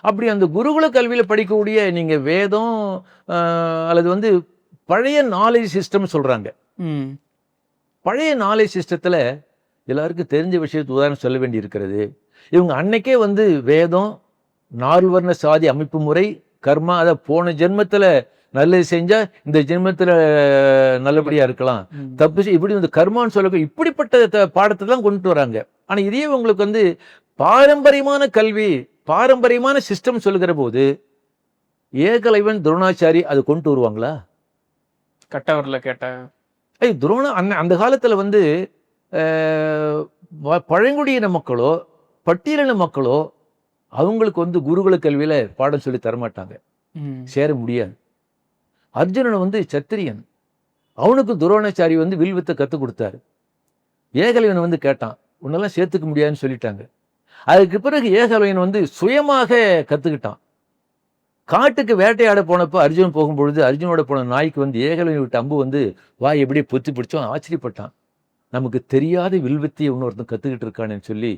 அப்படி அந்த குருகுல கல்வியில படிக்கக்கூடிய நீங்க வேதம் அல்லது வந்து பழைய நாலேஜ் சிஸ்டம் சொல்றாங்க. பழைய நாலேஜ் சிஸ்டத்துல எல்லாருக்கும் தெரிஞ்ச விஷயத்தை உதாரணம் சொல்ல வேண்டி இருக்கிறது. இவங்க அன்னைக்கே வந்து வேதம், நால்வர்ண சாதி அமைப்பு முறை, கர்மா, அத போன ஜென்மத்துல நல்லது செஞ்சா இந்த ஜென்மத்துல நல்லபடியா இருக்கலாம். தப்பு இப்படி வந்து கர்மான்னு சொல்ல இப்படிப்பட்ட பாடத்தை தான் கொண்டு வராங்க. ஆனா இதே உங்களுக்கு வந்து பாரம்பரியமான கல்வி, பாரம்பரியமான சிஸ்டம் சொல்லுகிற போது ஏகலைவன் துரோணாச்சாரி அது கொண்டு வருவாங்களா? கட்டவரில் கேட்டேன். அந்த காலத்துல வந்து பழங்குடியின மக்களோ பட்டியலின மக்களோ அவங்களுக்கு வந்து குருகுல கல்வியில பாடம் சொல்லி தரமாட்டாங்க, சேர முடியாது. அர்ஜுனன் வந்து சத்திரியன், அவனுக்கு துரோணாச்சாரி வந்து வில்வித்தை கற்றுக் கொடுத்தாரு. ஏகலைவன் வந்து கேட்டான், உன்னெல்லாம் சேர்த்துக்க முடியாதுன்னு சொல்லிட்டாங்க. அதுக்கு பிறகு ஏகலைவன் வந்து சுயமாக கற்றுக்கிட்டான். காட்டுக்கு வேட்டையாட போனப்போ அர்ஜுனன் போகும்பொழுது அர்ஜுனோட போன நாய்க்கு வந்து ஏகலைவன் விட்டு அம்பு வந்து வாய் எப்படியே பொத்தி பிடிச்சோம். ஆச்சரியப்பட்டான், நமக்கு தெரியாத வில்வித்தையை இன்னொருத்தன் கற்றுக்கிட்டு இருக்கானேன்னு சொல்லி.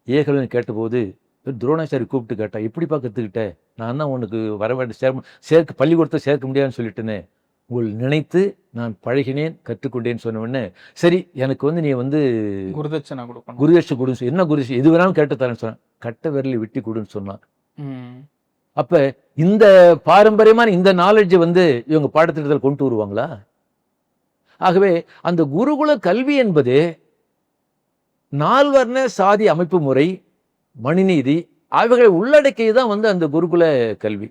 ஏகலைவன் கேட்டபோது துரோணாச்சாரி கூப்பிட்டு கேட்டா, எப்படிப்பா கற்றுக்கிட்ட? நான் தான் உனக்கு வர வேண்டிய சேர்க்க பள்ளிக்கூடத்தை சேர்க்க முடியாதுன்னு சொல்லிட்டேனே, உங்கள் நினைத்து நான் பழகினேன், கற்றுக்கொண்டேன்னு சொன்ன உடனே, சரி எனக்கு வந்து நீ வந்து குருதட்சணை கொடுக்கணும், குருதட்சணை கொடுன்னு. என்ன குருதட்சணை? எது வேணாலும் கேட்டு தரேன்னு சொன்னான். கட்ட விரலை வெட்டி கொடுன்னு சொன்னான். அப்ப இந்த பாரம்பரியமான இந்த நாலேஜை வந்து இவங்க பாடத்திட்டத்தில் கொண்டு வருவாங்களா? ஆகவே அந்த குருகுல கல்வி என்பது நால்வர்ண சாதி அமைப்பு முறை, மணிநீதி, அவைகளை உள்ளடக்கியதான் வந்து அந்த குருகுல கல்வி.